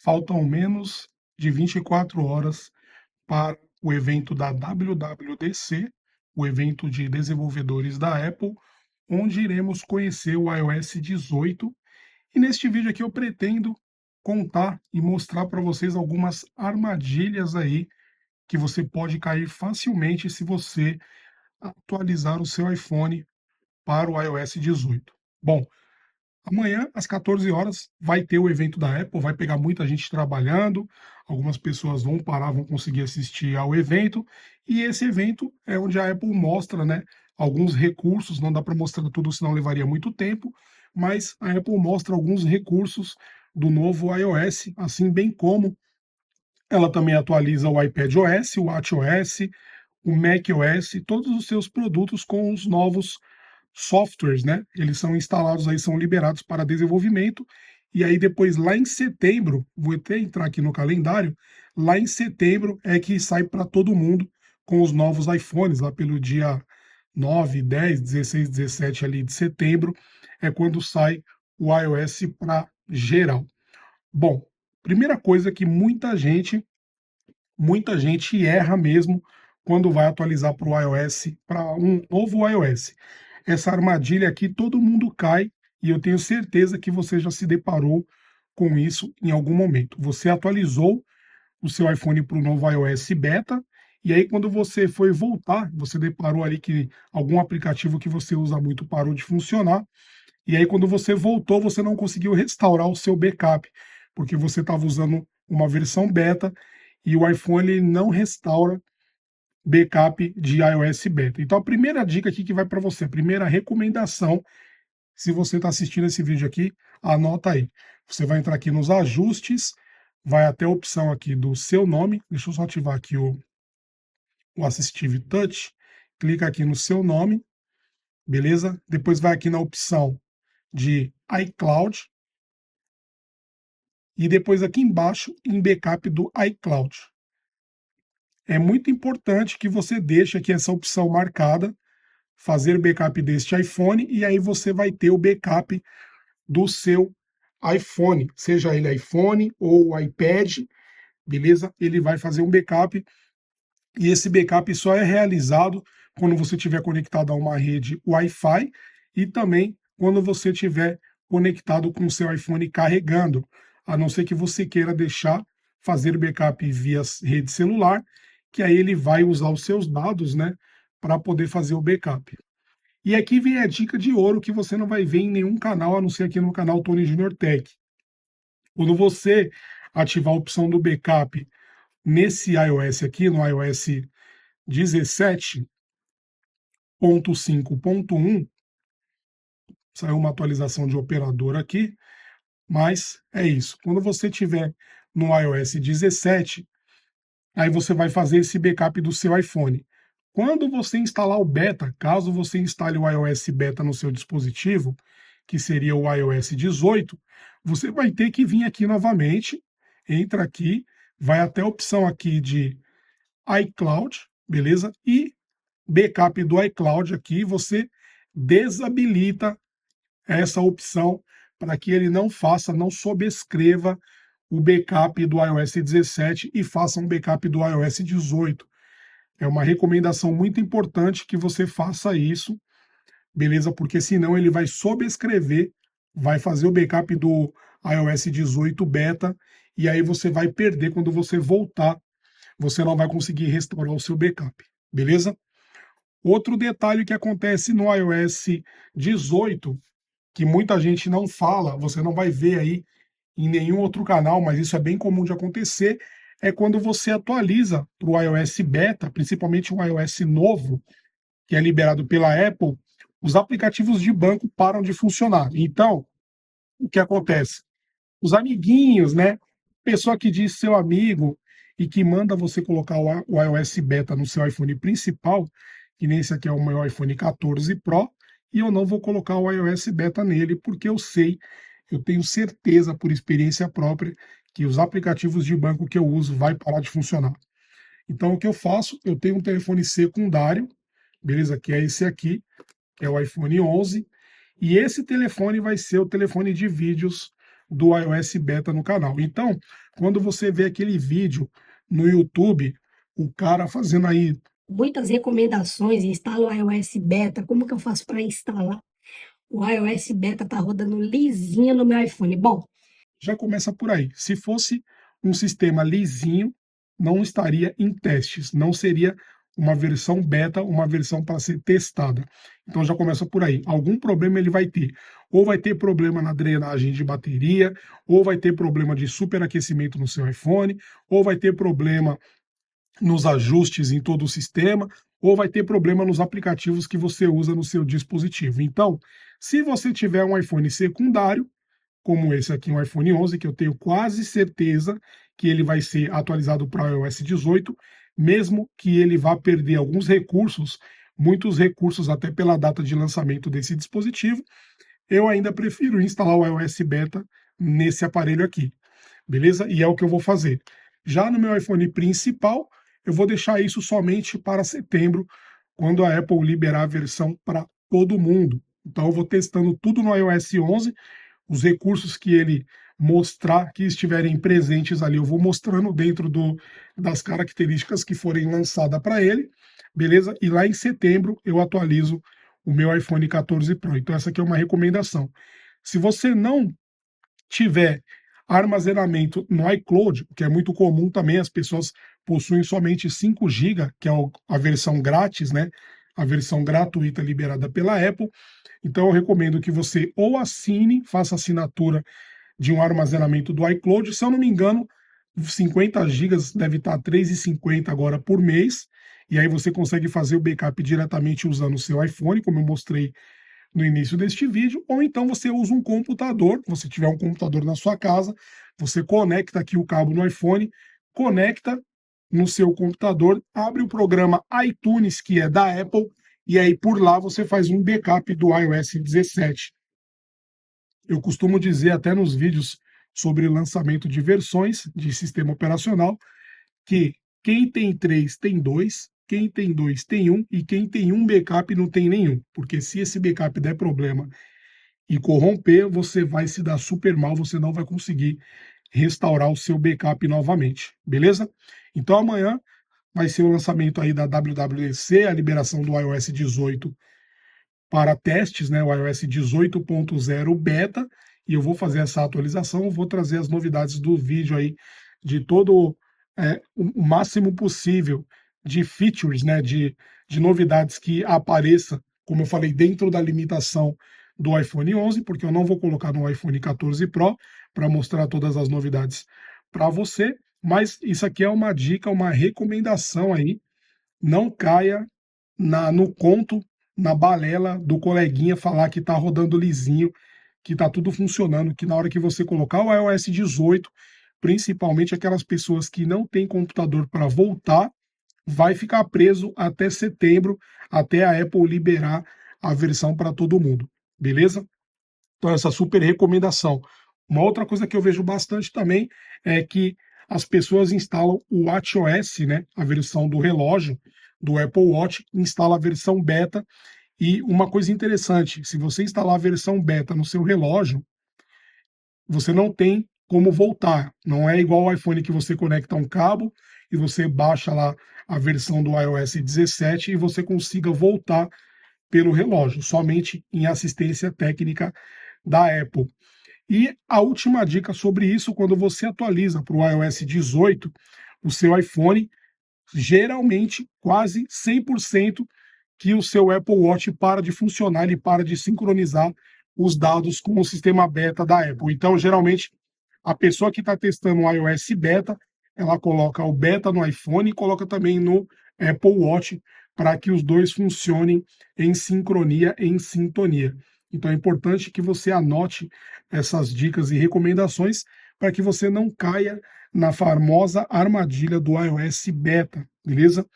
Faltam menos de 24 horas para o evento da WWDC, o evento de desenvolvedores da Apple, onde iremos conhecer o iOS 18. E neste vídeo aqui eu pretendo contar e mostrar para vocês algumas armadilhas aí que você pode cair facilmente se você atualizar o seu iPhone para o iOS 18. Bom, amanhã, às 14 horas, vai ter o evento da Apple, vai pegar muita gente trabalhando, algumas pessoas vão parar, vão conseguir assistir ao evento, e esse evento é onde a Apple mostra, né, alguns recursos, não dá para mostrar tudo, senão levaria muito tempo, mas a Apple mostra alguns recursos do novo iOS, assim bem como ela também atualiza o iPadOS, o watchOS, o macOS, todos os seus produtos com os novos softwares, né? Eles são instalados aí, são liberados para desenvolvimento. E aí depois lá em setembro, vou até entrar aqui no calendário, lá em setembro é que sai para todo mundo com os novos iPhones, lá pelo dia 9, 10, 16, 17 ali de setembro, é quando sai o iOS para geral. Bom, primeira coisa que muita gente erra mesmo quando vai atualizar para o iOS, para um novo iOS. Essa armadilha aqui todo mundo cai e eu tenho certeza que você já se deparou com isso em algum momento. Você atualizou o seu iPhone para o novo iOS beta e aí quando você foi voltar, você deparou ali que algum aplicativo que você usa muito parou de funcionar e aí quando você voltou, você não conseguiu restaurar o seu backup, porque você estava usando uma versão beta e o iPhone ele não restaura backup de iOS beta. Então a primeira dica aqui que vai para você, a primeira recomendação, se você está assistindo esse vídeo aqui, anota aí. Você vai entrar aqui nos ajustes, vai até a opção aqui do seu nome, deixa eu só ativar aqui o Assistive Touch, clica aqui no seu nome, beleza? Depois vai aqui na opção de iCloud, e depois aqui embaixo em backup do iCloud. É muito importante que você deixe aqui essa opção marcada, fazer backup deste iPhone, e aí você vai ter o backup do seu iPhone, seja ele iPhone ou iPad, beleza? Ele vai fazer um backup e esse backup só é realizado quando você estiver conectado a uma rede Wi-Fi e também quando você estiver conectado com o seu iPhone carregando, a não ser que você queira deixar fazer backup via rede celular, que aí ele vai usar os seus dados, né, para poder fazer o backup. E aqui vem a dica de ouro que você não vai ver em nenhum canal, a não ser aqui no canal Tony Junior Tech. Quando você ativar a opção do backup nesse iOS aqui, no iOS 17.5.1, saiu uma atualização de operador aqui, mas é isso. Quando você tiver no iOS 17, aí você vai fazer esse backup do seu iPhone. Quando você instalar o beta, caso você instale o iOS beta no seu dispositivo, que seria o iOS 18, você vai ter que vir aqui novamente, entra aqui, vai até a opção aqui de iCloud, beleza? E backup do iCloud aqui, você desabilita essa opção para que ele não faça, não sobrescreva o backup do iOS 17 e faça um backup do iOS 18. É uma recomendação muito importante que você faça isso, beleza? Porque senão ele vai sobrescrever, vai fazer o backup do iOS 18 beta e aí você vai perder quando você voltar, você não vai conseguir restaurar o seu backup, beleza? Outro detalhe que acontece no iOS 18, que muita gente não fala, você não vai ver aí em nenhum outro canal, mas isso é bem comum de acontecer, é quando você atualiza para o iOS beta, principalmente o iOS novo, que é liberado pela Apple, os aplicativos de banco param de funcionar. Então, o que acontece? Os amiguinhos, né? Pessoa que diz seu amigo e que manda você colocar o iOS beta no seu iPhone principal, que nem esse aqui é o meu iPhone 14 Pro, e eu não vou colocar o iOS beta nele, porque eu sei, eu tenho certeza por experiência própria, que os aplicativos de banco que eu uso vai parar de funcionar. Então o que eu faço? Eu tenho um telefone secundário, beleza? Que é esse aqui, que é o iPhone 11, e esse telefone vai ser o telefone de vídeos do iOS Beta no canal. Então, quando você vê aquele vídeo no YouTube, o cara fazendo aí muitas recomendações, instala o iOS Beta, como que eu faço para instalar? O iOS Beta tá rodando lisinho no meu iPhone. Bom, já começa por aí. Se fosse um sistema lisinho, não estaria em testes, não seria uma versão beta, uma versão para ser testada. Então já começa por aí. Algum problema ele vai ter. Ou vai ter problema na drenagem de bateria, ou vai ter problema de superaquecimento no seu iPhone, ou vai ter problema nos ajustes em todo o sistema, ou vai ter problema nos aplicativos que você usa no seu dispositivo. Então, se você tiver um iPhone secundário, como esse aqui, um iPhone 11, que eu tenho quase certeza que ele vai ser atualizado para o iOS 18, mesmo que ele vá perder alguns recursos, muitos recursos até pela data de lançamento desse dispositivo, eu ainda prefiro instalar o iOS Beta nesse aparelho aqui, beleza? E é o que eu vou fazer. Já no meu iPhone principal, eu vou deixar isso somente para setembro, quando a Apple liberar a versão para todo mundo. Então eu vou testando tudo no iOS 11, os recursos que ele mostrar que estiverem presentes ali, eu vou mostrando dentro das características que forem lançadas para ele, beleza? E lá em setembro eu atualizo o meu iPhone 14 Pro. Então essa aqui é uma recomendação. Se você não tiver armazenamento no iCloud, que é muito comum também, as pessoas possuem somente 5 GB, que é a versão grátis, né? A versão gratuita liberada pela Apple. Então eu recomendo que você ou assine, faça assinatura de um armazenamento do iCloud. Se eu não me engano, 50 gigas deve estar 3,50 agora por mês. E aí você consegue fazer o backup diretamente usando o seu iPhone, como eu mostrei no início deste vídeo, ou então você usa um computador, se você tiver um computador na sua casa, você conecta aqui o cabo no iPhone, conecta no seu computador, abre o programa iTunes, que é da Apple, e aí por lá você faz um backup do iOS 17. Eu costumo dizer até nos vídeos sobre lançamento de versões de sistema operacional que quem tem 3 tem 2, quem tem 2 tem um, e quem tem um backup não tem nenhum. Porque se esse backup der problema e corromper, você vai se dar super mal, você não vai conseguir restaurar o seu backup novamente, beleza? Então amanhã vai ser o lançamento aí da WWDC, a liberação do iOS 18 para testes, né, o iOS 18.0 beta, e eu vou fazer essa atualização, vou trazer as novidades do vídeo aí, de todo o máximo possível de features, né, de novidades que apareça, como eu falei, dentro da limitação do iPhone 11, porque eu não vou colocar no iPhone 14 Pro para mostrar todas as novidades para você, mas isso aqui é uma dica, uma recomendação aí, não caia no conto, na balela do coleguinha falar que está rodando lisinho, que está tudo funcionando, que na hora que você colocar o iOS 18, principalmente aquelas pessoas que não têm computador para voltar, vai ficar preso até setembro, até a Apple liberar a versão para todo mundo, beleza? Então, essa super recomendação. Uma outra coisa que eu vejo bastante também é que as pessoas instalam o WatchOS, né, a versão do relógio do Apple Watch, instala a versão beta. E uma coisa interessante, se você instalar a versão beta no seu relógio, você não tem como voltar. Não é igual ao iPhone que você conecta um cabo e você baixa lá a versão do iOS 17 e você consiga voltar pelo relógio, somente em assistência técnica da Apple. E a última dica sobre isso, quando você atualiza para o iOS 18, o seu iPhone, geralmente, quase 100%, que o seu Apple Watch para de funcionar, ele para de sincronizar os dados com o sistema beta da Apple. Então, geralmente, a pessoa que está testando o iOS beta, ela coloca o beta no iPhone e coloca também no Apple Watch para que os dois funcionem em sincronia, em sintonia. Então é importante que você anote essas dicas e recomendações para que você não caia na famosa armadilha do iOS beta, beleza?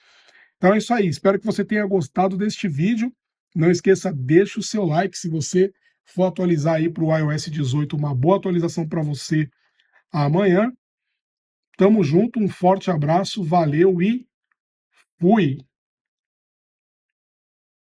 Então é isso aí, espero que você tenha gostado deste vídeo. Não esqueça, deixa o seu like se você for atualizar aí para o iOS 18, uma boa atualização para você amanhã. Tamo junto, um forte abraço, valeu e fui!